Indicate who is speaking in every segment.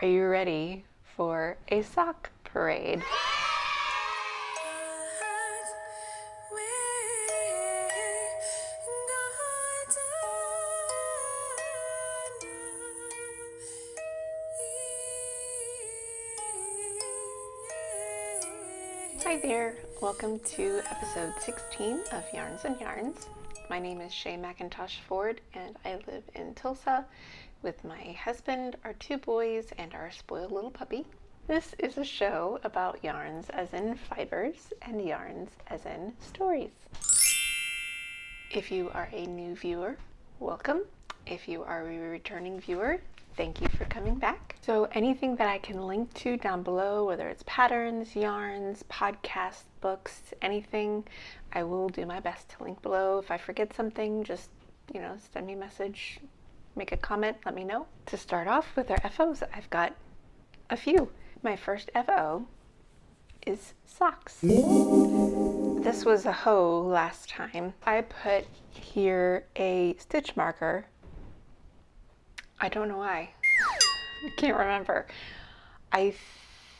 Speaker 1: Are you ready for a sock parade? Hi there, welcome to episode 16 of Yarns and Yarns. My name is Shay McIntosh Ford and I live in Tulsa with my husband, our two boys, and our spoiled little puppy. This is a show about yarns as in fibers and yarns as in stories. If you are a new viewer, welcome. If you are a returning viewer, thank you for coming back. So anything that I can link to down below, whether it's patterns, yarns, podcasts, books, anything, I will do my best to link below. If I forget something, just, send me a message, make a comment, let me know. To start off with our FOs, I've got a few. My first FO is socks. This was a hoe last time. I put here a stitch marker. I don't know why. I can't remember. I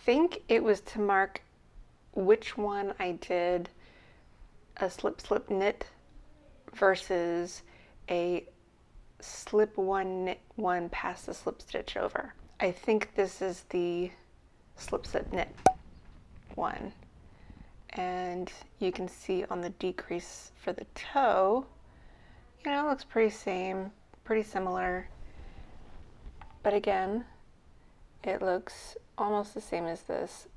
Speaker 1: think it was to mark which one I did a slip knit versus a slip one knit one past the slip stitch over. I think this is the slip knit one, and you can see on the decrease for the toe, it looks pretty similar, but again, it looks almost the same as this.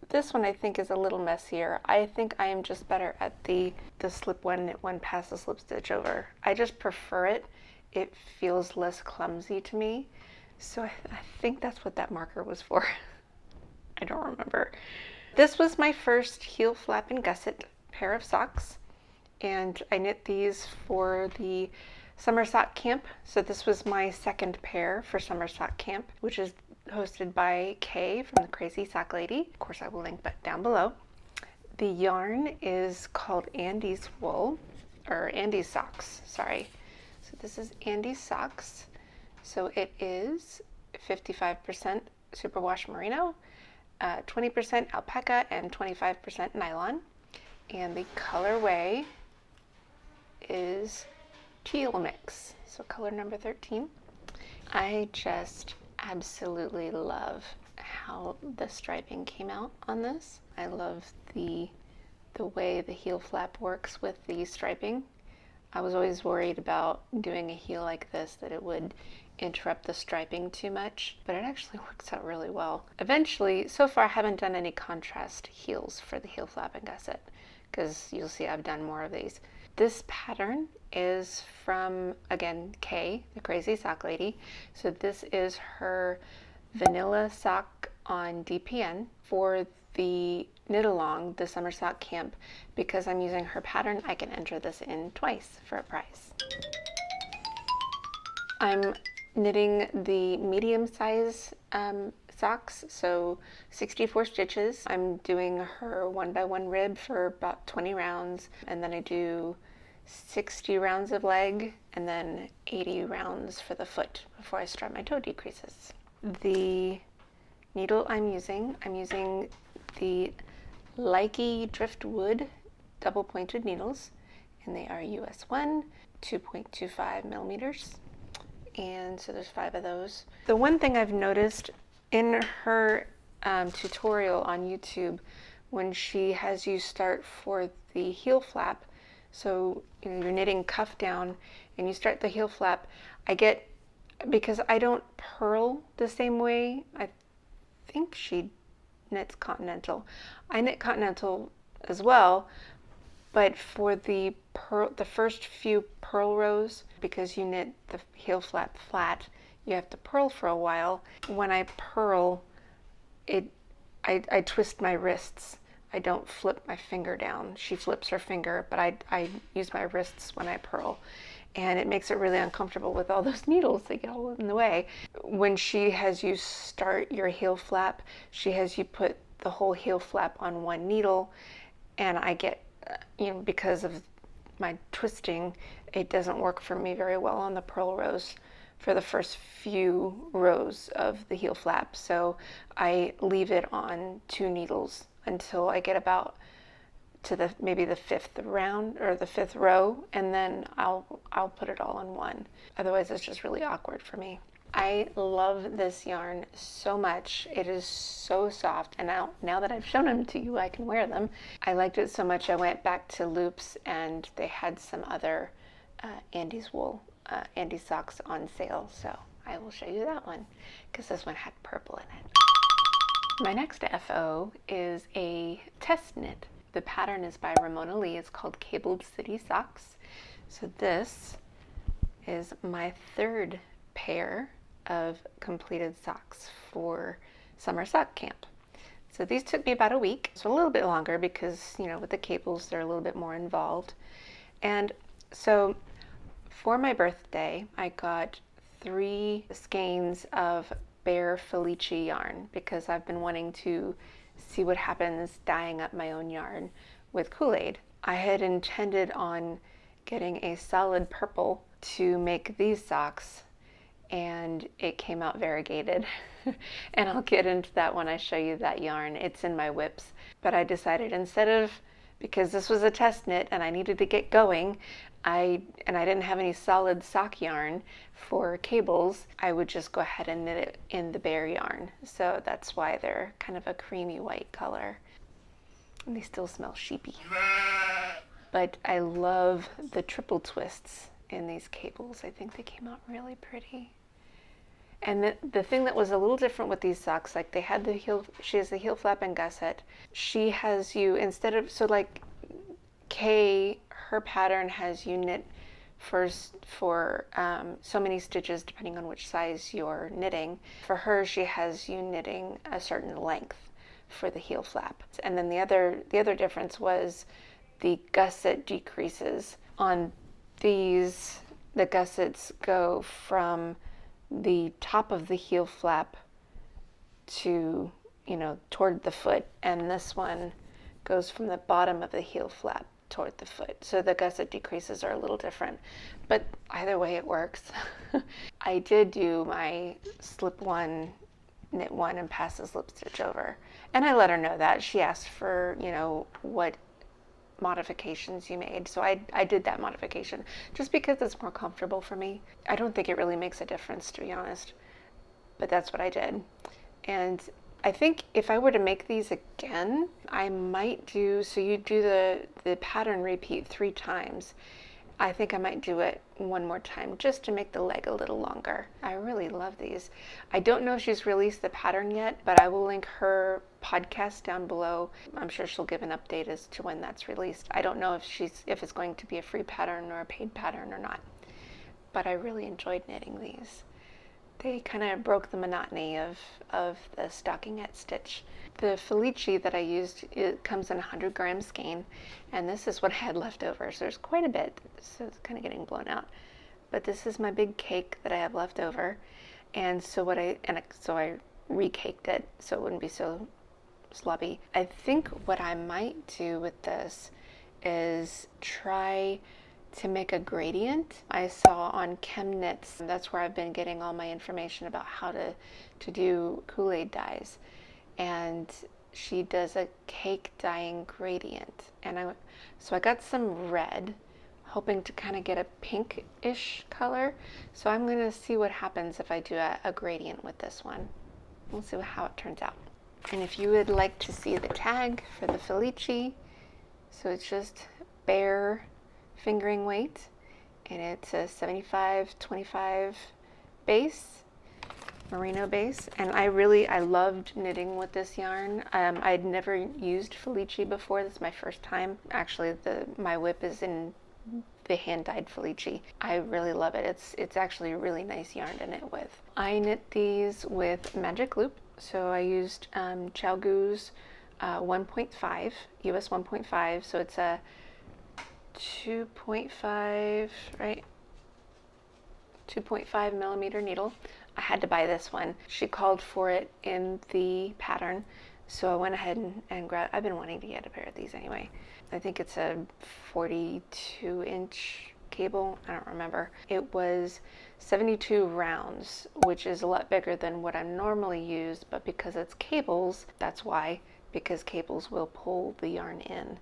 Speaker 1: This one I think is a little messier. I think I am just better at the slip one knit one past the slip stitch over. I just prefer it. It feels less clumsy to me. So I think that's what that marker was for. I don't remember. This was my first heel flap and gusset pair of socks, and I knit these for the summer sock camp. So this was my second pair for summer sock camp, which is hosted by Kay from the Crazy Sock Lady. Of course, I will link down below. The yarn is called Andy's wool, or Andy's socks, sorry. So this is Andy's socks. So it is 55% superwash merino, 20% alpaca, and 25% nylon. And the colorway is teal mix, so color number 13. I just absolutely love how the striping came out on this. I love the way the heel flap works with the striping. I was always worried about doing a heel like this, that it would interrupt the striping too much, but it actually works out really well. Eventually, so far I haven't done any contrast heels for the heel flap and gusset, because you'll see I've done more of these. This pattern is from, again, Kay, the Crazy Sock Lady. So this is her vanilla sock on DPN for the knit along, the summer sock camp. Because I'm using her pattern, I can enter this in twice for a price. I'm knitting the medium size socks, so 64 stitches. I'm doing her 1x1 rib for about 20 rounds, and then I do 60 rounds of leg and then 80 rounds for the foot before I start my toe decreases. The needle I'm using the Likey Driftwood double pointed needles, and they are US 1, 2.25 millimeters. And so there's 5 of those. The one thing I've noticed in her tutorial on YouTube, when she has you start for the heel flap, so you're knitting cuff down and you start the heel flap, because I don't purl the same way, I think she knits continental. I knit continental as well, but for the first few purl rows, because you knit the heel flap flat, you have to purl for a while. When I purl, I twist my wrists. I don't flip my finger down. She flips her finger, but I use my wrists when I purl. And it makes it really uncomfortable with all those needles that get all in the way. When she has you start your heel flap, she has you put the whole heel flap on one needle, and I get, because of my twisting, it doesn't work for me very well on the purl rows for the first few rows of the heel flap. So I leave it on 2 needles until I get about to maybe the 5th round or the 5th row, and then I'll put it all in one. Otherwise it's just really awkward for me. I love this yarn so much. It is so soft, and now that I've shown them to you, I can wear them. I liked it so much I went back to Loops, and they had some other Andy's wool, Andy's socks on sale, so I will show you that one because this one had purple in it. My next FO is a test knit. The pattern is by Ramona Lee. It's called Cabled City Socks. So this is my 3rd pair of completed socks for summer sock camp. So these took me about a week, so a little bit longer because, with the cables, they're a little bit more involved. And so for my birthday, I got 3 skeins of Bare Felice yarn because I've been wanting to see what happens dyeing up my own yarn with Kool-Aid. I had intended on getting a solid purple to make these socks, and it came out variegated. And I'll get into that when I show you that yarn. It's in my whips. But I decided because this was a test knit and I needed to get going, I didn't have any solid sock yarn for cables, I would just go ahead and knit it in the Bare yarn. So that's why they're kind of a creamy white color. And they still smell sheepy. But I love the triple twists in these cables. I think they came out really pretty. And the thing that was a little different with these socks, like they had she has the heel flap and gusset. She has you, instead of, so like Kay, her pattern has you knit for so many stitches depending on which size you're knitting. For her, she has you knitting a certain length for the heel flap. And then the other difference was the gusset decreases. On these, the gussets go from the top of the heel flap to, toward the foot, and this one goes from the bottom of the heel flap toward the foot. So the gusset decreases are a little different, but either way it works. I did do my slip one, knit one, and pass the slip stitch over, and I let her know that. She asked for, what modifications you made, so I did that modification just because it's more comfortable for me. I don't think it really makes a difference, to be honest, but that's what I did. And I think if I were to make these again, I might do, so you do the pattern repeat 3 times. I think I might do it one more time just to make the leg a little longer. I really love these. I don't know if she's released the pattern yet, but I will link her podcast down below. I'm sure she'll give an update as to when that's released. I don't know if it's going to be a free pattern or a paid pattern or not, but I really enjoyed knitting these. They kind of broke the monotony of the stockinette stitch. The Felice that I used, it comes in a 100-gram skein, and this is what I had left over. So there's quite a bit, so it's kind of getting blown out. But this is my big cake that I have left over, and so I recaked it so it wouldn't be so sloppy. I think what I might do with this is try to make a gradient. I saw on ChemKnits, that's where I've been getting all my information about how to do Kool-Aid dyes, and she does a cake dyeing gradient, and so I got some red, hoping to kind of get a pinkish color. So I'm going to see what happens if I do a gradient with this one. We'll see how it turns out. And if you would like to see the tag for the Felice, so it's just bare fingering weight, and it's a 75-25 base, merino base, and I loved knitting with this yarn. I'd never used Felice before. This is my first time. Actually, my whip is in the hand-dyed Felice. I really love it. It's actually a really nice yarn to knit with. I knit these with Magic Loop, so I used Chalgoo's 1.5, US 1.5, so it's a 2.5, right? 2.5 millimeter needle. I had to buy this one. She called for it in the pattern, so I went ahead and grabbed. I've been wanting to get a pair of these anyway. I think it's a 42-inch cable, I don't remember. It was 72 rounds, which is a lot bigger than what I normally use, but because it's cables, that's why, because cables will pull the yarn in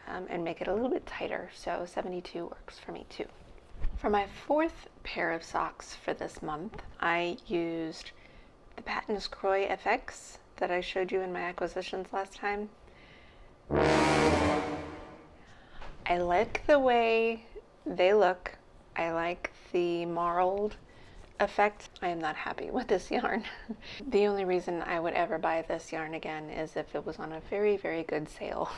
Speaker 1: and make it a little bit tighter. So 72 works for me too. For my fourth pair of socks for this month, I used the Patons Croy FX that I showed you in my acquisitions last time. I like the way they look. I like the marled effect. I am not happy with this yarn. The only reason I would ever buy this yarn again is if it was on a very, very good sale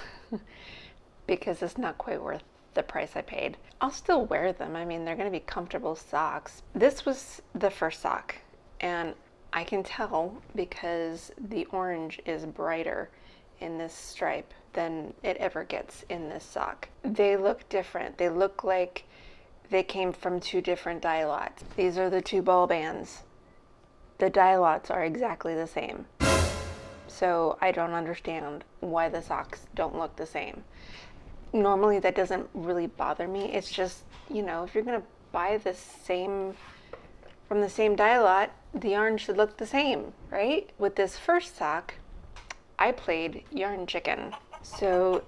Speaker 1: because it's not quite worth the price I paid. I'll still wear them. I mean, they're going to be comfortable socks. This was the first sock, and I can tell because the orange is brighter in this stripe than it ever gets in this sock. They look different. They look like they came from two different dye lots. These are the two ball bands. The dye lots are exactly the same. So I don't understand why the socks don't look the same. Normally that doesn't really bother me. It's just, you know, if you're gonna buy the same, from the same dye lot, the yarn should look the same, right? With this first sock, I played yarn chicken. So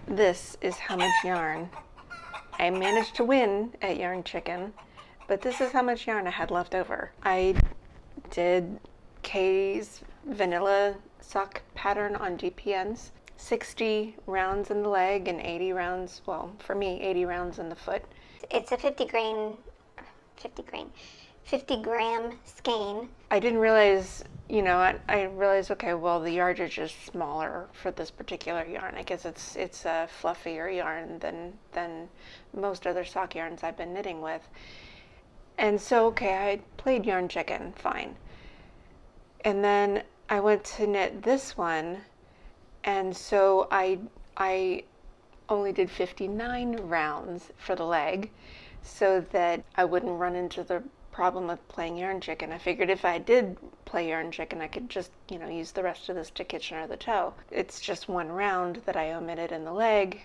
Speaker 1: this is how much yarn. I managed to win at yarn chicken, but this is how much yarn I had left over. I did Kay's vanilla sock pattern on DPNs. 60 rounds in the leg and 80 rounds, well, for me, 80 rounds in the foot.
Speaker 2: It's a 50 gram skein.
Speaker 1: I didn't realize, you know, I realized, okay, well, the yardage is smaller for this particular yarn. I guess it's a fluffier yarn than most other sock yarns I've been knitting with. And so, okay, I played yarn chicken, fine. And then I went to knit this one, and so I only did 59 rounds for the leg so that I wouldn't run into the problem of playing yarn chicken. I figured if I did play yarn chicken, I could just, you know, use the rest of this to Kitchener the toe. It's just one round that I omitted in the leg,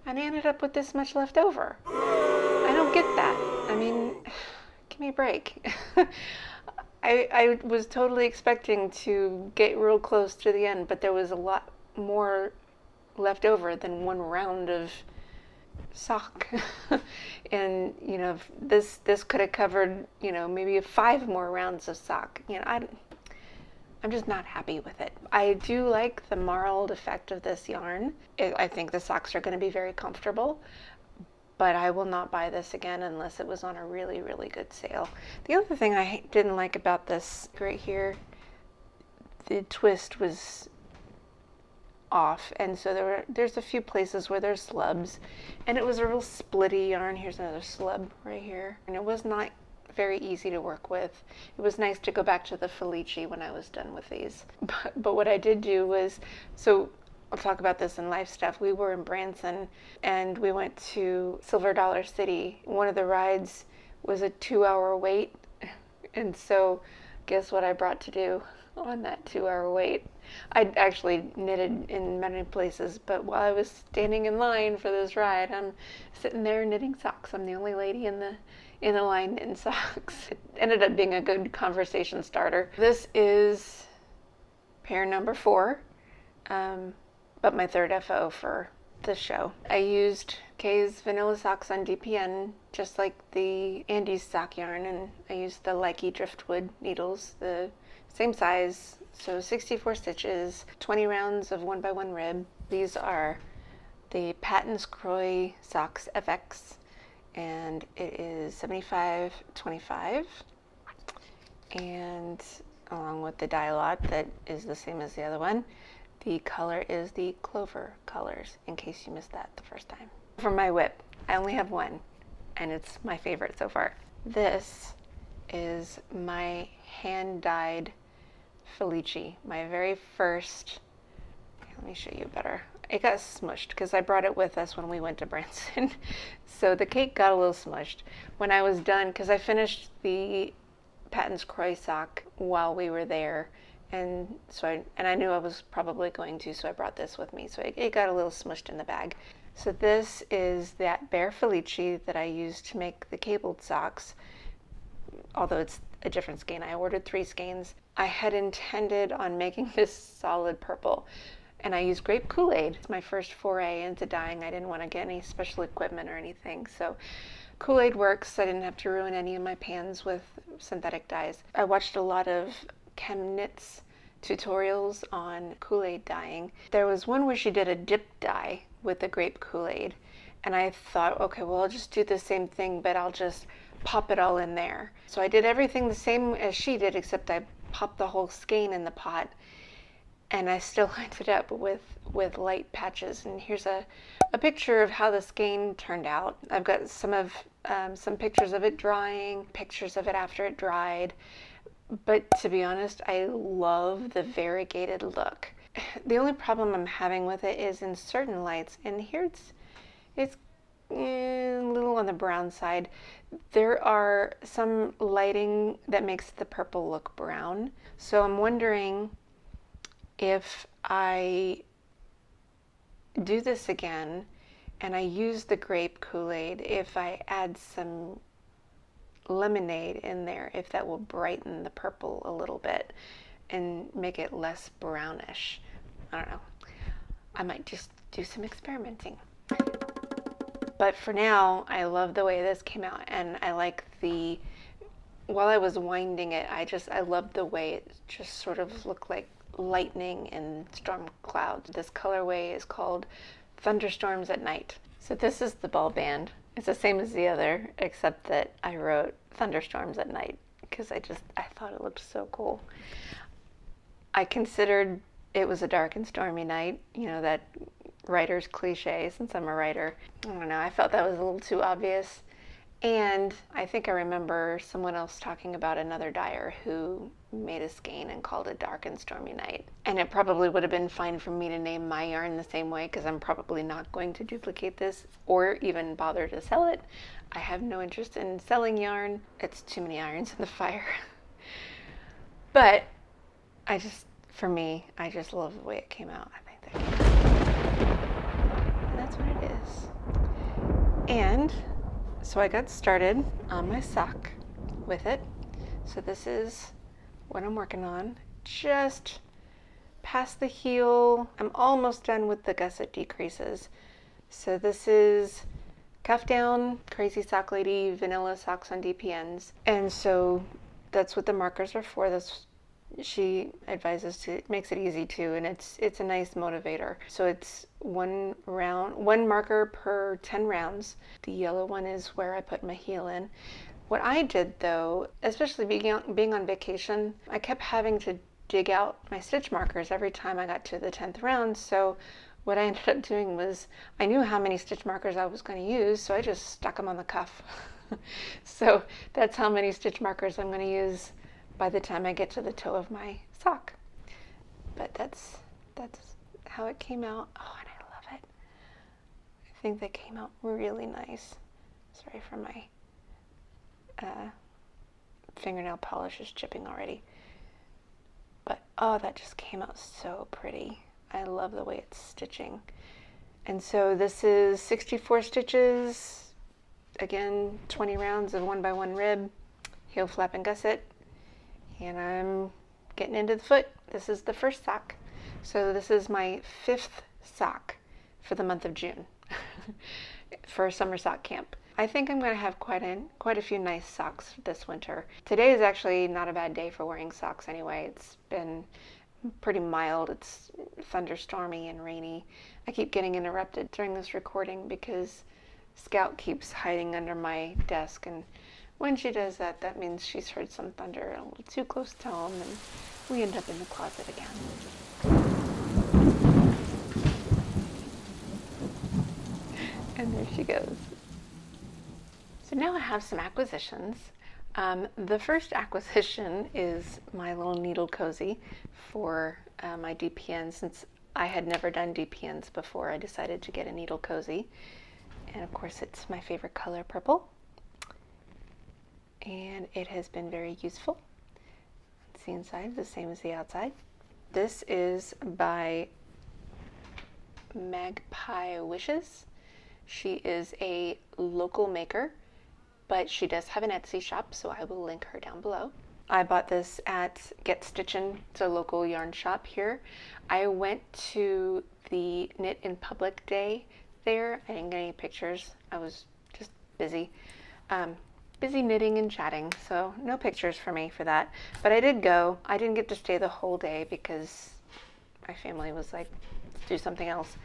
Speaker 1: and I ended up with this much left over. I don't get that. I mean, give me a break. I was totally expecting to get real close to the end, but there was a lot more left over than one round of sock. And, you know, this could have covered, you know, maybe 5 more rounds of sock. You know, I'm just not happy with it. I do like the marled effect of this yarn. I think the socks are going to be very comfortable, but I will not buy this again unless it was on a really, really good sale. The other thing I didn't like about this right here, the twist was off, and so there's a few places where there's slubs, and it was a real splitty yarn. Here's another slub right here, and it was not very easy to work with. It was nice to go back to the Felici when I was done with these, but what I did do was, so I'll talk about this in life stuff. We were in Branson and we went to Silver Dollar City. One of the rides was a 2-hour wait, and so guess what I brought to do on that 2-hour wait? I'd actually knitted in many places, but while I was standing in line for this ride, I'm sitting there knitting socks. I'm the only lady in the line knitting socks. It ended up being a good conversation starter. This is pair number 4, but my third FO for this show. I used Kay's vanilla socks on DPN, just like the Andy's sock yarn, and I used the Likey driftwood needles, the same size, so 64 stitches, 20 rounds of 1x1 rib. These are the Patons Croy Socks FX, and it is 75/25, and along with the dye lot that is the same as the other one, the color is the Clover colors, in case you missed that the first time. For my whip, I only have one, and it's my favorite so far. This is my hand-dyed Felici, my very first. Let me show you better. It got smushed because I brought it with us when we went to Branson. So the cake got a little smushed. When I was done, because I finished the Patons Croy sock while we were there, and so I knew I was probably going to, so I brought this with me. So it got a little smushed in the bag. So this is that Bear Felici that I used to make the cabled socks, although it's a different skein. I ordered 3 skeins. I had intended on making this solid purple, and I used grape Kool-Aid. It's my first foray into dyeing. I didn't want to get any special equipment or anything, so Kool-Aid works. I didn't have to ruin any of my pans with synthetic dyes. I watched a lot of ChemKnit's tutorials on Kool-Aid dyeing. There was one where she did a dip dye with the grape Kool-Aid, and I thought, okay, well, I'll just do the same thing, but I'll just pop it all in there. So I did everything the same as she did, except I popped the whole skein in the pot, and I still ended up with light patches. And here's a picture of how the skein turned out. I've got some pictures of it drying, pictures of it after it dried. But to be honest, I love the variegated look. The only problem I'm having with it is in certain lights, and here it's a little on the brown side. There are some lighting that makes the purple look brown. So I'm wondering if I do this again and I use the grape Kool-Aid, if I add some lemonade in there, if that will brighten the purple a little bit and make it less brownish. I don't know. I might just do some experimenting. But for now, I love the way this came out, and I like while I was winding it, I loved the way it just sort of looked like lightning and storm clouds. This colorway is called Thunderstorms at Night. So this is the ball band. It's the same as the other, except that I wrote Thunderstorms at Night because I thought it looked so cool. I considered it was a dark and stormy night, that writer's cliche since I'm a writer. I don't know, I felt that was a little too obvious. And I think I remember someone else talking about another dyer who made a skein and called it Dark and Stormy Night. And it probably would have been fine for me to name my yarn the same way because I'm probably not going to duplicate this or even bother to sell it. I have no interest in selling yarn. It's too many irons in the fire. But for me, I just love the way it came out. I think and that's what it is. And so I got started on my sock with it. So this is what I'm working on. Just past the heel. I'm almost done with the gusset decreases. So this is Cuff Down, Crazy Sock Lady, Vanilla Socks on DPNs. And so that's what the markers are for. She advises it makes it easy too, and it's a nice motivator. So it's one marker per 10 rounds. The yellow one is where I put my heel in. What I did though, especially being on vacation, I kept having to dig out my stitch markers every time I got to the 10th round. So what I ended up doing was I knew how many stitch markers I was going to use, so I just stuck them on the cuff. So that's how many stitch markers I'm going to use by the time I get to the toe of my sock. But that's how it came out. Oh, and I love it. I think that came out really nice. Sorry for my fingernail polish is chipping already. But oh, that just came out so pretty. I love the way it's stitching. And so this is 64 stitches. Again, 20 rounds of 1x1 rib, heel flap and gusset. And I'm getting into the foot. This is the first sock. So this is my 5th sock for the month of June for summer sock camp. I think I'm going to have quite a few nice socks this winter. Today is actually not a bad day for wearing socks anyway. It's been pretty mild. It's thunderstormy and rainy. I keep getting interrupted during this recording because Scout keeps hiding under my desk, and when she does that, that means she's heard some thunder a little too close to home, and we end up in the closet again. And there she goes. So now I have some acquisitions. The first acquisition is my little needle cozy for my DPN. Since I had never done DPNs before, I decided to get a needle cozy. And of course, it's my favorite color, purple. And it has been very useful. It's the inside, the same as the outside. This is by Magpie Wishes. She is a local maker, but she does have an Etsy shop, so I will link her down below. I bought this at Get Stitchin'. It's a local yarn shop here. I went to the Knit in Public Day there. I didn't get any pictures. I was just busy. Busy knitting and chatting, so no pictures for me for that. But I did go. I didn't get to stay the whole day because my family was like, let's do something else.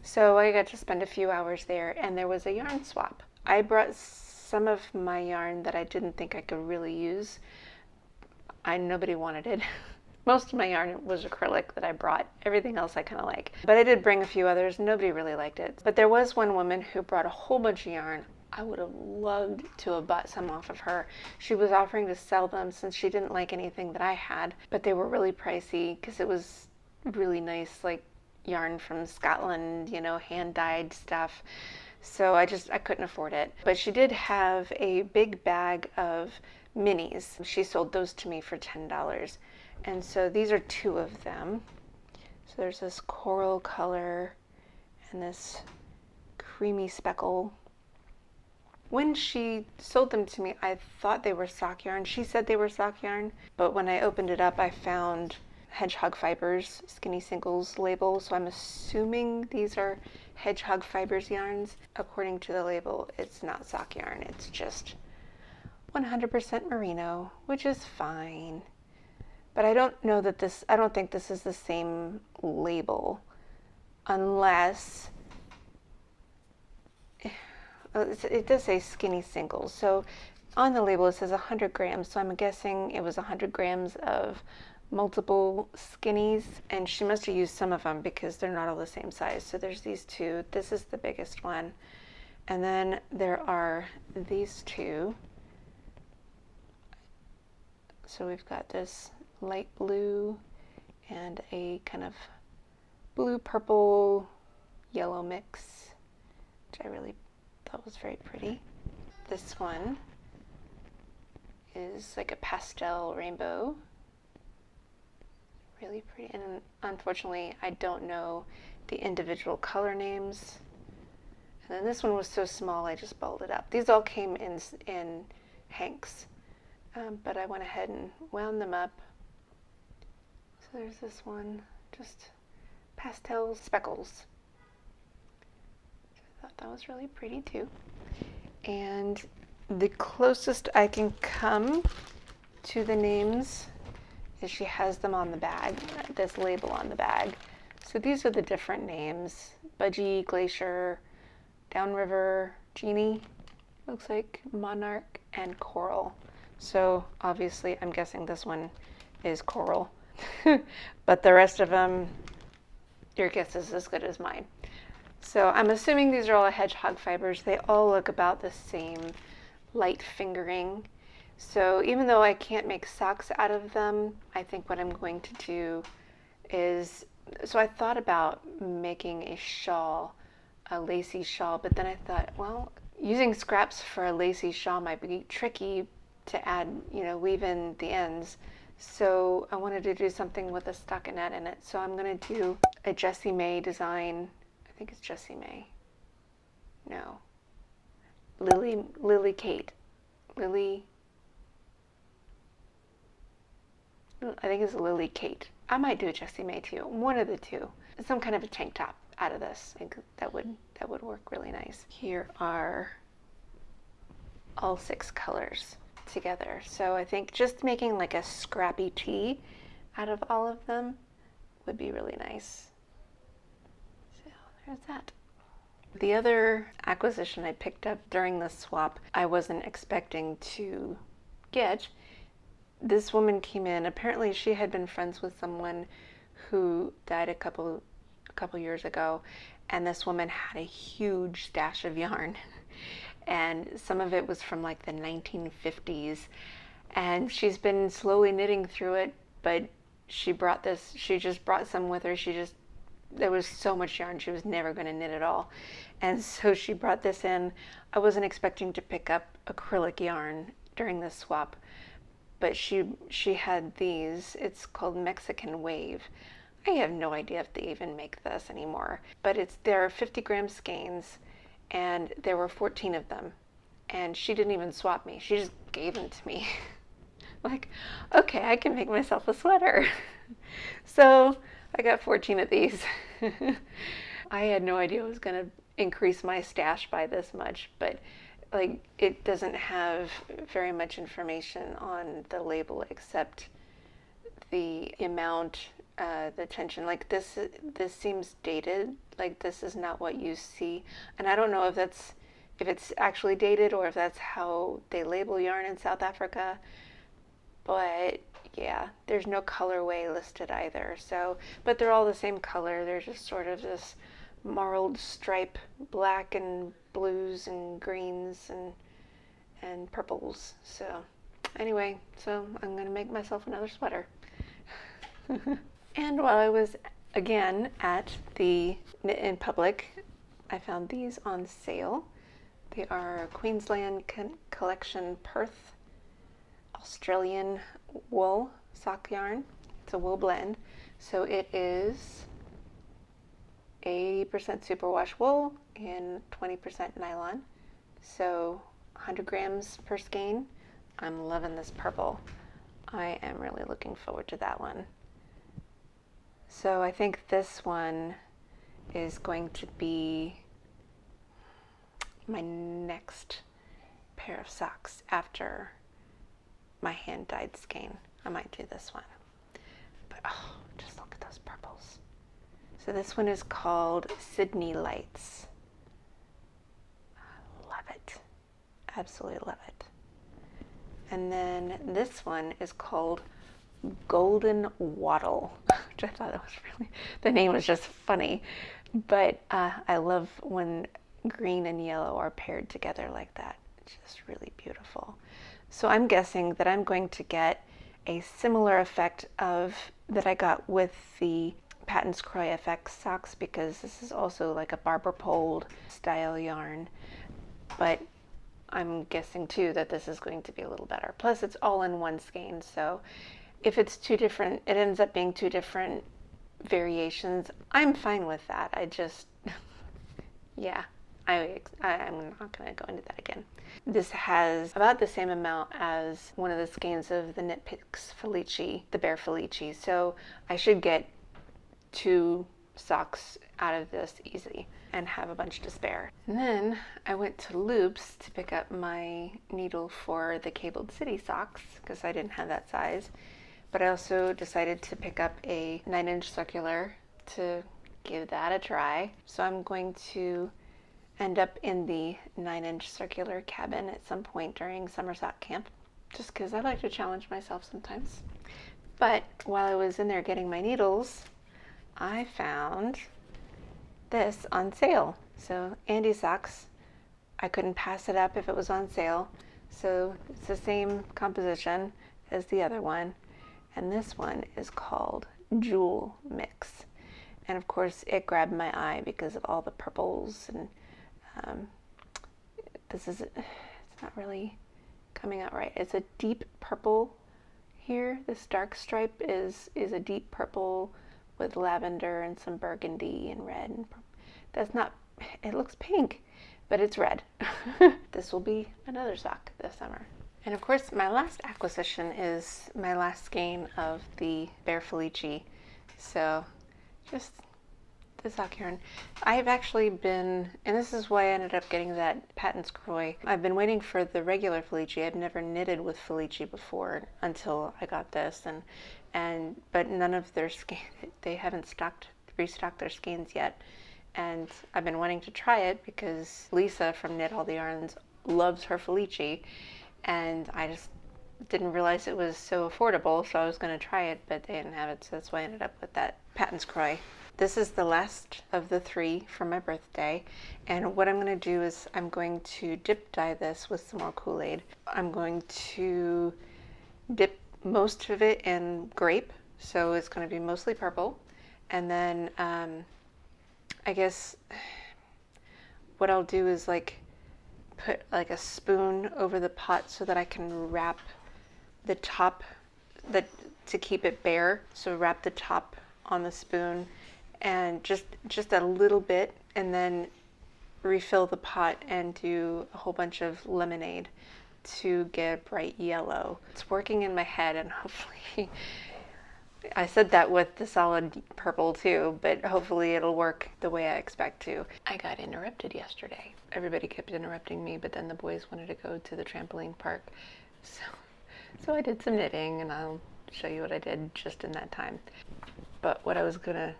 Speaker 1: So I got to spend a few hours there, and there was a yarn swap. I brought some of my yarn that I didn't think I could really use. Nobody wanted it. Most of my yarn was acrylic that I brought. Everything else I kind of like. But I did bring a few others. Nobody really liked it. But there was one woman who brought a whole bunch of yarn. I would have loved to have bought some off of her. She was offering to sell them since she didn't like anything that I had. But they were really pricey because it was really nice, like yarn from Scotland, hand-dyed stuff. So I couldn't afford it. But she did have a big bag of minis. She sold those to me for $10. And so these are two of them. So there's this coral color and this creamy speckle. When she sold them to me, I thought they were sock yarn. She said they were sock yarn, but when I opened it up, I found Hedgehog Fibers Skinny Singles label, so I'm assuming these are Hedgehog Fibers yarns. According to the label, it's not sock yarn. It's just 100% merino, which is fine. But I don't think this is the same label, unless it does say Skinny Singles. So on the label it says 100 grams, so I'm guessing it was 100 grams of multiple skinnies, and she must have used some of them because they're not all the same size. So there's these two. This is the biggest one, and then there are these two. So we've got this light blue and a kind of blue purple yellow mix, which I really thought was very pretty. This one is like a pastel rainbow, really pretty. And unfortunately I don't know the individual color names. And then this one was so small I just balled it up. These all came in hanks, but I went ahead and wound them up. So there's this one, just pastel speckles. I thought that was really pretty too. And the closest I can come to the names is she has them on the bag, this label on the bag. So these are the different names: Budgie, Glacier, Downriver, Genie, looks like Monarch, and Coral. So obviously I'm guessing this one is Coral. But the rest of them, your guess is as good as mine. So I'm assuming these are all Hedgehog Fibers. They all look about the same light fingering. So even though I can't make socks out of them, I think what I'm going to do is, so I thought about making a shawl, a lacy shawl, but then I thought, well, using scraps for a lacy shawl might be tricky to add, weave in the ends. So I wanted to do something with a stockinette in it. So I'm going to do a Jessie May design. I think it's Jessie May. No. Lily Kate. Lily. I think it's Lily Kate. I might do a Jessie May too. One of the two. Some kind of a tank top out of this. I think that would work really nice. Here are all 6 colors together. So I think just making like a scrappy tee out of all of them would be really nice. So there's that. The other acquisition I picked up during the swap, I wasn't expecting to get. This woman came in. Apparently she had been friends with someone who died a couple years ago, and this woman had a huge stash of yarn. And some of it was from like the 1950s, and she's been slowly knitting through it, but she just brought some with her. There was so much yarn, she was never going to knit it all, and so she brought this in. I wasn't expecting to pick up acrylic yarn during this swap, but she had these. It's called Mexican Wave. I have no idea if they even make this anymore, but they're 50-gram skeins, and there were 14 of them. And she didn't even swap me. She just gave them to me. Like, okay, I can make myself a sweater. So I got 14 of these. I had no idea it was going to increase my stash by this much, but like it doesn't have very much information on the label except the amount, the tension. Like this seems dated. Like this is not what you see, and I don't know if it's actually dated or if that's how they label yarn in South Africa. But yeah, there's no colorway listed either. So, but they're all the same color. They're just sort of this marled stripe, black and blues and greens and purples. So anyway, so I'm gonna make myself another sweater. And while I was again at the Knit in Public, I found these on sale. They are Queensland Collection Perth Australian wool sock yarn. It's a wool blend. So it is 80% superwash wool and 20% nylon. So 100 grams per skein. I'm loving this purple. I am really looking forward to that one. So I think this one is going to be my next pair of socks after my hand dyed skein. I might do this one. But oh, just look at those purples. So this one is called Sydney Lights. I love it. Absolutely love it. And then this one is called Golden Wattle, which I thought that was really, the name was just funny. But I love when green and yellow are paired together like that. It's just really beautiful. So I'm guessing that I'm going to get a similar effect of that I got with the Patton's Croy FX socks, because this is also like a barber pole style yarn. But I'm guessing too that this is going to be a little better. Plus it's all in one skein, so if it's two different, it ends up being two different variations. I'm fine with that. I just, yeah, I'm not going to go into that again. This has about the same amount as one of the skeins of the Knit Picks Felici, the Bear Felici. So I should get 2 socks out of this easy and have a bunch to spare. And then I went to Loops to pick up my needle for the Cabled City socks because I didn't have that size. But I also decided to pick up a 9-inch circular to give that a try. So I'm going to end up in the 9-inch circular cabin at some point during summer sock camp, just because I like to challenge myself sometimes. But while I was in there getting my needles, I found this on sale. So Andy socks, I couldn't pass it up if it was on sale. So it's the same composition as the other one. And this one is called Jewel Mix. And of course it grabbed my eye because of all the purples, and it's not really coming out right. It's a deep purple here. This dark stripe is a deep purple with lavender and some burgundy and red. And that's not, it looks pink, but it's red. This will be another sock this summer. And of course, my last acquisition is my last skein of the Bear Felici. So, just the sock yarn. I've actually been, and this is why I ended up getting that Patton's Croy. I've been waiting for the regular Felici. I've never knitted with Felici before until I got this, but none of their skein, they haven't restocked their skeins yet. And I've been wanting to try it because Lisa from Knit All the Yarns loves her Felici. And I just didn't realize it was so affordable, so I was going to try it, but they didn't have it, so that's why I ended up with that Patton's Croy. This is the last of the 3 for my birthday, and what I'm going to do is I'm going to dip dye this with some more Kool-Aid. I'm going to dip most of it in grape, so it's going to be mostly purple, and then I guess what I'll do is put like a spoon over the pot so that I can wrap the top, to keep it bare. So wrap the top on the spoon and just a little bit, and then refill the pot and do a whole bunch of lemonade to get bright yellow. It's working in my head, and hopefully I said that with the solid purple too, but hopefully it'll work the way I expect to. I got interrupted yesterday. Everybody kept interrupting me, but then the boys wanted to go to the trampoline park. So I did some knitting, and I'll show you what I did just in that time. But what I was gonna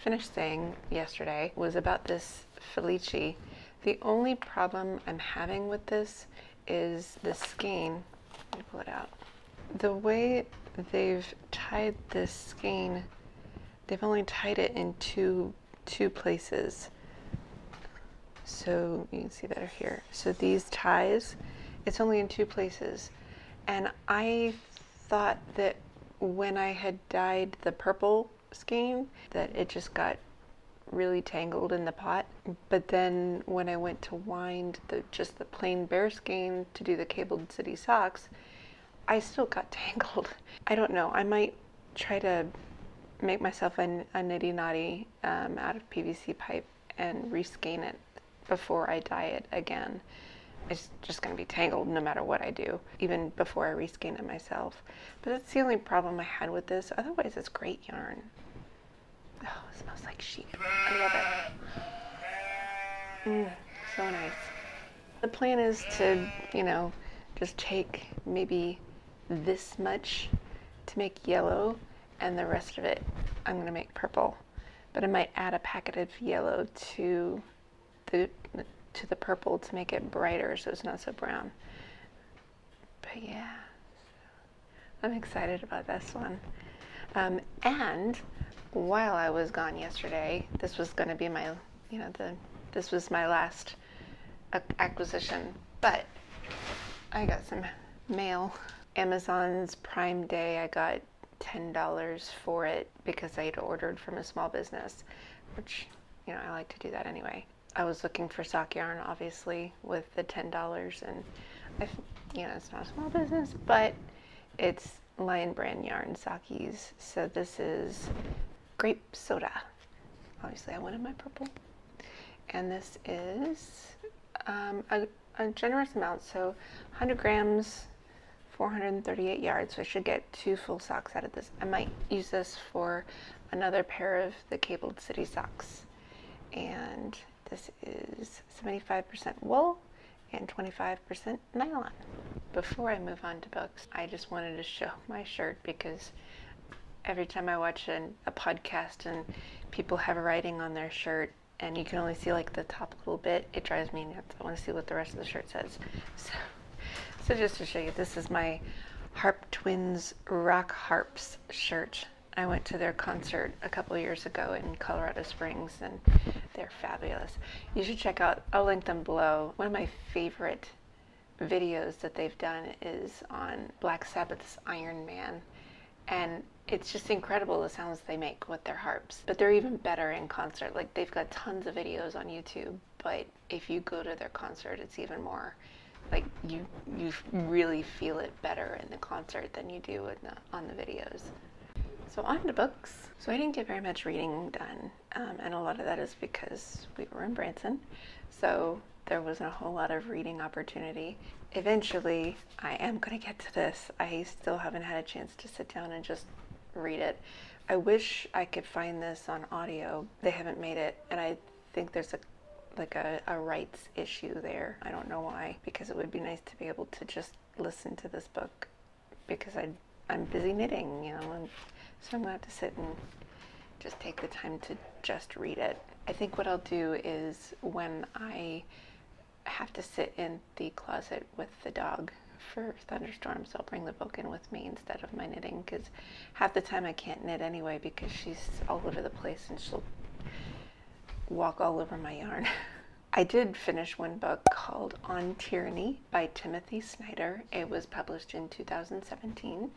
Speaker 1: finish saying yesterday was about this Felici. The only problem I'm having with this is the skein. Let me pull it out. The way they've tied this skein, they've only tied it in two places. So you can see better here. So these ties, it's only in two places. And I thought that when I had dyed the purple skein, that it just got really tangled in the pot. But then when I went to wind just the plain bare skein to do the cabled city socks, I still got tangled. I don't know. I might try to make myself a nitty knotty out of PVC pipe and reskein it before I dye it again. It's just going to be tangled no matter what I do, even before I reskein it myself. But that's the only problem I had with this. Otherwise, it's great yarn. Oh, it smells like sheep. I love it. So nice. The plan is to, just take maybe this much to make yellow, and the rest of it I'm going to make purple. But I might add a packet of yellow to the purple to make it brighter so it's not so brown. But yeah, I'm excited about this one. And while I was gone yesterday, this was going to be my, this was my last acquisition, but I got some mail. Amazon's Prime Day, I got $10 for it because I had ordered from a small business, which, I like to do that anyway. I was looking for sock yarn, obviously, with the $10, and it's not a small business, but it's Lion Brand yarn, Sockies. So this is grape soda. Obviously, I wanted my purple. And this is a generous amount, so 100 grams, 438 yards, so I should get 2 full socks out of this. I might use this for another pair of the cabled city socks. And this is 75% wool and 25% nylon. Before I move on to books, I just wanted to show my shirt because every time I watch a podcast and people have writing on their shirt and you can only see like the top little bit, it drives me nuts. I want to see what the rest of the shirt says. So just to show you, this is my Harp Twins Rock Harps shirt. I went to their concert a couple years ago in Colorado Springs, and they're fabulous. You should check out, I'll link them below. One of my favorite videos that they've done is on Black Sabbath's Iron Man, and it's just incredible the sounds they make with their harps. But they're even better in concert. Like, they've got tons of videos on YouTube, but if you go to their concert, it's even more like you really feel it better in the concert than you do on the videos. So on to books. So I didn't get very much reading done, and a lot of that is because we were in Branson, so there wasn't a whole lot of reading opportunity. Eventually, I am going to get to this. I still haven't had a chance to sit down and just read it. I wish I could find this on audio. They haven't made it, and I think there's a rights issue there. I don't know why, because it would be nice to be able to just listen to this book, because I'm busy knitting, and so I'm going to have to sit and just take the time to just read it. I think what I'll do is when I have to sit in the closet with the dog for thunderstorms, I'll bring the book in with me instead of my knitting, because half the time I can't knit anyway because she's all over the place and she'll walk all over my yarn. I did finish one book called On Tyranny by Timothy Snyder. It was published in 2017.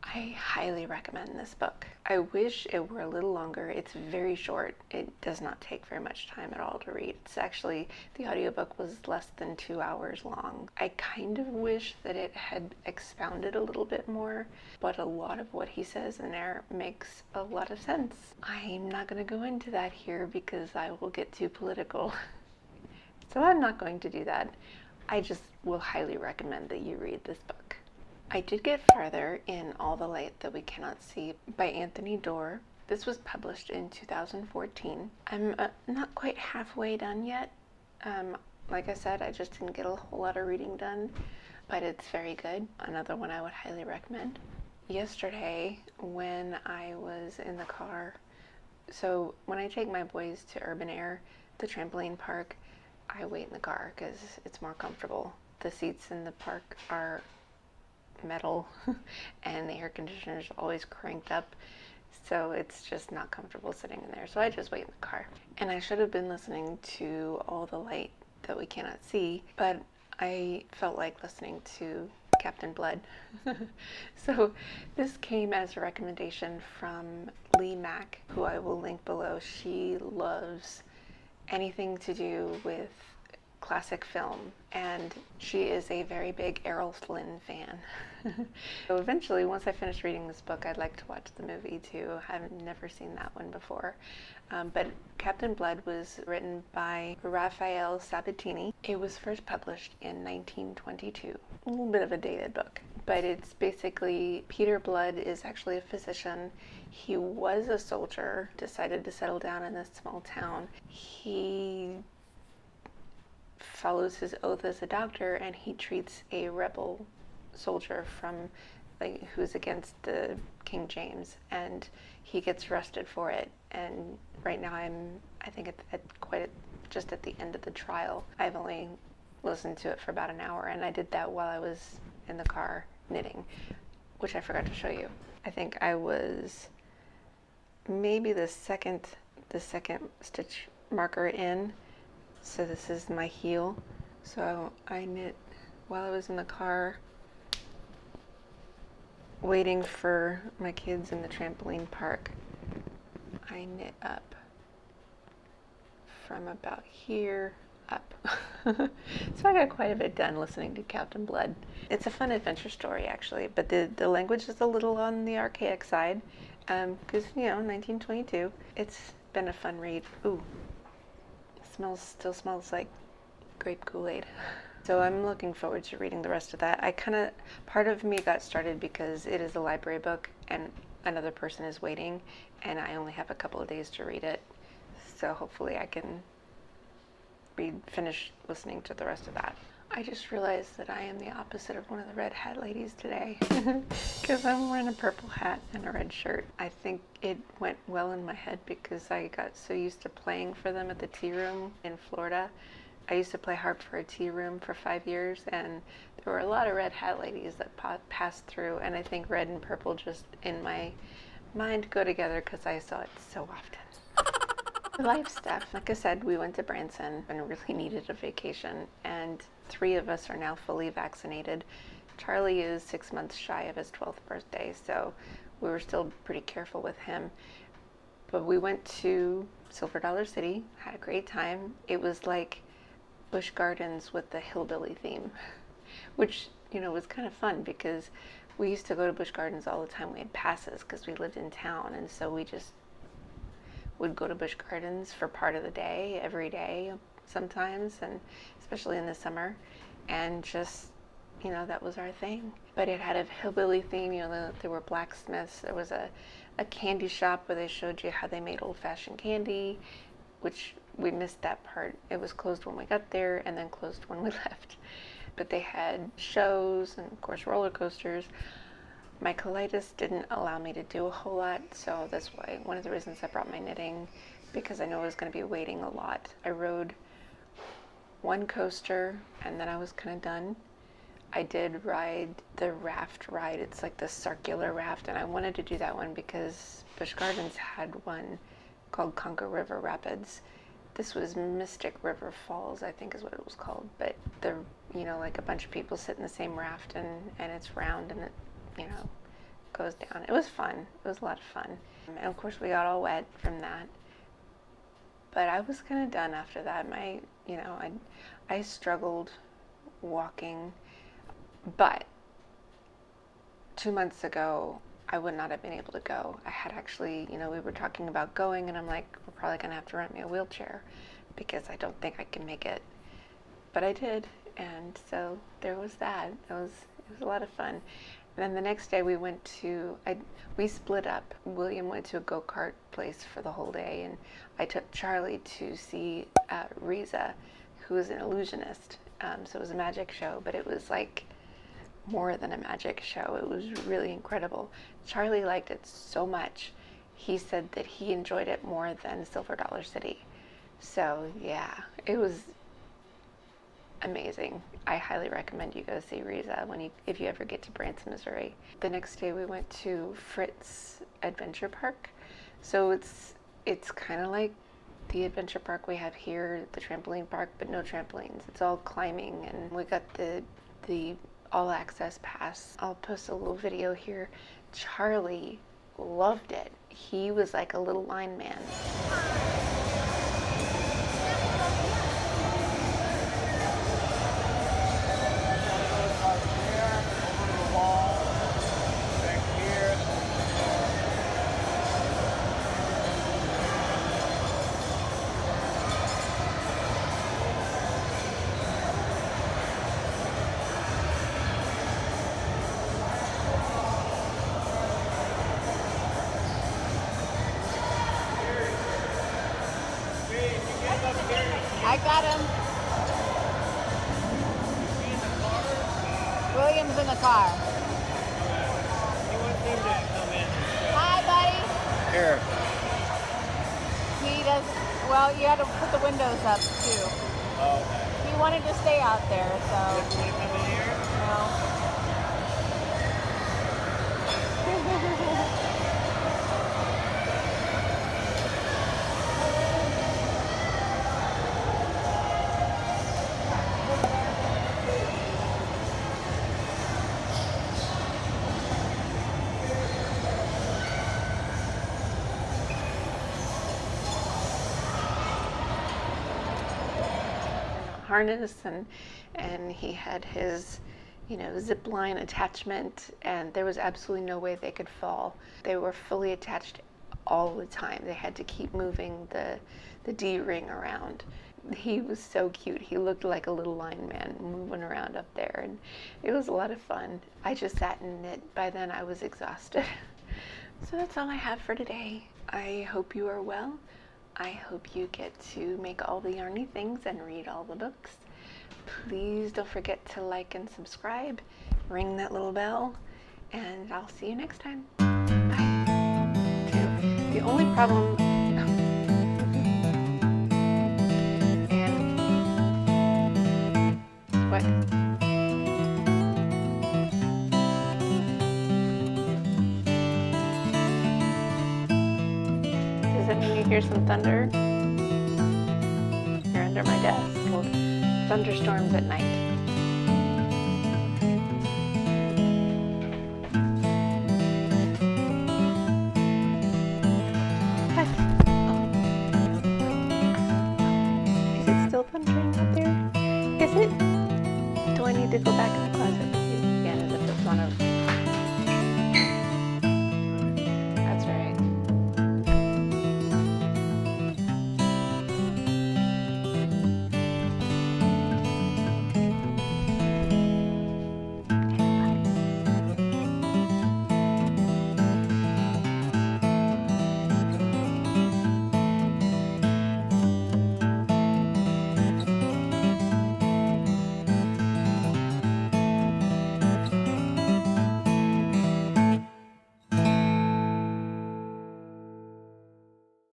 Speaker 1: I highly recommend this book. I wish it were a little longer. It's very short. It does not take very much time at all to read. It's actually, the audiobook was less than 2 hours long. I kind of wish that it had expounded a little bit more, but a lot of what he says in there makes a lot of sense. I'm not going to go into that here because I will get too political. So I'm not going to do that. I just will highly recommend that you read this book. I did get farther in All the Light That We Cannot See by Anthony Doerr. This was published in 2014. I'm not quite halfway done yet. Like I said, I just didn't get a whole lot of reading done, but it's very good. Another one I would highly recommend. Yesterday, when I was in the car, so when I take my boys to Urban Air, the trampoline park, I wait in the car because it's more comfortable. The seats in the park are metal and the air conditioner is always cranked up, so it's just not comfortable sitting in there. So I just wait in the car. And I should have been listening to All the Light That We Cannot See, but I felt like listening to Captain Blood. So this came as a recommendation from Lee Mack, who I will link below. She loves anything to do with classic film, and she is a very big Errol Flynn fan. So eventually, once I finish reading this book, I'd like to watch the movie too. I've never seen that one before. But Captain Blood was written by Raphael Sabatini. It was first published in 1922. A little bit of a dated book, but it's basically Peter Blood is actually a physician. He was a soldier, decided to settle down in this small town. He follows his oath as a doctor, and he treats a rebel soldier from who's against the King James, and he gets arrested for it. And right now I think just at the end of the trial. I've only listened to it for about an hour, and I did that while I was in the car knitting, which I forgot to show you. I think I was maybe the second stitch marker in. So this is my heel. So I knit while I was in the car waiting for my kids in the trampoline park. I knit up from about here up. So I got quite a bit done listening to Captain Blood. It's a fun adventure story, actually, but the language is a little on the archaic side because, 1922. It's been a fun read. Ooh. Still smells like grape Kool-Aid. So I'm looking forward to reading the rest of that. Part of me got started because it is a library book and another person is waiting, and I only have a couple of days to read it. So hopefully I can finish listening to the rest of that. I just realized that I am the opposite of one of the red hat ladies today because I'm wearing a purple hat and a red shirt. I think it went well in my head because I got so used to playing for them at the tea room in Florida. I used to play harp for a tea room for 5 years, and there were a lot of red hat ladies that passed through, and I think red and purple just in my mind go together because I saw it so often. Life stuff. Like I said, we went to Branson and really needed a vacation, and 3 of us are now fully vaccinated. Charlie is 6 months shy of his 12th birthday, so we were still pretty careful with him. But we went to Silver Dollar City, had a great time. It was like Busch Gardens with the hillbilly theme, which, was kind of fun because we used to go to Busch Gardens all the time. We had passes because we lived in town, and so we just would go to Busch Gardens for part of the day, every day sometimes, and especially in the summer, and just, that was our thing. But it had a hillbilly theme. There were blacksmiths. There was a candy shop where they showed you how they made old-fashioned candy, which we missed that part. It was closed when we got there and then closed when we left. But they had shows and, of course, roller coasters. My colitis didn't allow me to do a whole lot, so that's why one of the reasons I brought my knitting, because I know I was going to be waiting a lot. I rode one coaster and then I was kind of done. I did ride the raft ride. It's like the circular raft, and I wanted to do that one because Busch Gardens had one called Conquer River Rapids. This was Mystic River Falls, I think is what it was called, but like a bunch of people sit in the same raft, and it's round, and it goes down. It was fun. It was a lot of fun. And of course we got all wet from that. But I was kind of done after that. I struggled walking, but 2 months ago, I would not have been able to go. I had actually, we were talking about going, and I'm like, we're probably going to have to rent me a wheelchair because I don't think I can make it. but I did, and so there was that. It was a lot of fun. And then the next day we split up. William went to a go-kart place for the whole day, and I took Charlie to see Riza, who is an illusionist. So it was a magic show, but it was like more than a magic show. It was really incredible. Charlie liked it so much. He said that he enjoyed it more than Silver Dollar City. So yeah, it was amazing. I highly recommend you go see Riza if you ever get to Branson, Missouri. The next day we went to Fritz Adventure Park. So it's kind of like the adventure park we have here, the trampoline park, but no trampolines. It's all climbing, and we got the all access pass. I'll post a little video here. Charlie loved it. He was like a little line man.
Speaker 3: I got him. William's in the car.
Speaker 4: He wants him to come in.
Speaker 3: Hi, buddy.
Speaker 4: Here.
Speaker 3: He does. Well, you had to put the windows up too.
Speaker 4: Oh, okay.
Speaker 3: He wanted to stay out there, so.
Speaker 4: You want to come in here?
Speaker 3: No.
Speaker 1: Harness, and he had his zip line attachment, and there was absolutely no way they could fall. They were fully attached all the time. They had to keep moving the D-ring around. He was so cute. He looked like a little line man moving around up there, and it was a lot of fun. I just sat in it. By then I was exhausted. So that's all I have for today. I hope you are well. I hope you get to make all the yarny things and read all the books. Please don't forget to like and subscribe, ring that little bell, and I'll see you next time. Bye. The only problem, and what? Does that mean you hear some thunder? You're under my desk. Well, thunderstorms at night. What? Oh. Is it still thundering out there? Is it? Do I need to go back?